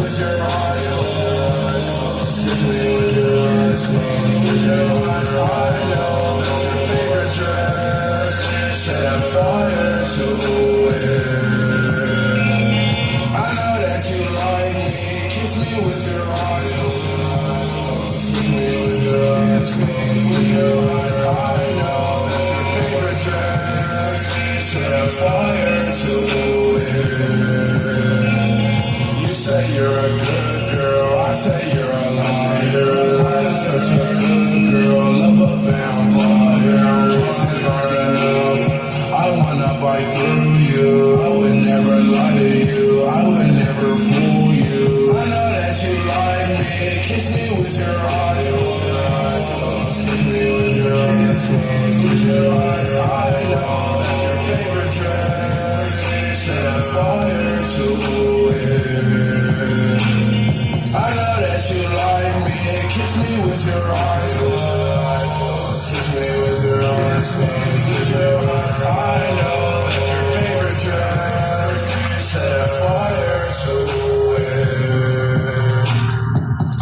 with your eyes closed. Kiss me with your eyes closed. With your eyes, I know that's your favorite dress. Set fire to it. I know that you like me. Kiss me with your eyes closed. Kiss me with your eyes closed. With your eyes, I know that's your favorite dress. Set fire to it. You say you're a good girl, I say you're a liar. I'm such a good girl, love a vampire. Kisses aren't enough, I wanna bite through you. I would never lie to you, I would never fool you. I know that you like me, kiss me with your eyes closed. Kiss me with your eyes closed. With your eyes, I know that's your favorite dress. Set fire to it. I know that you like me, kiss me with your eyes closed.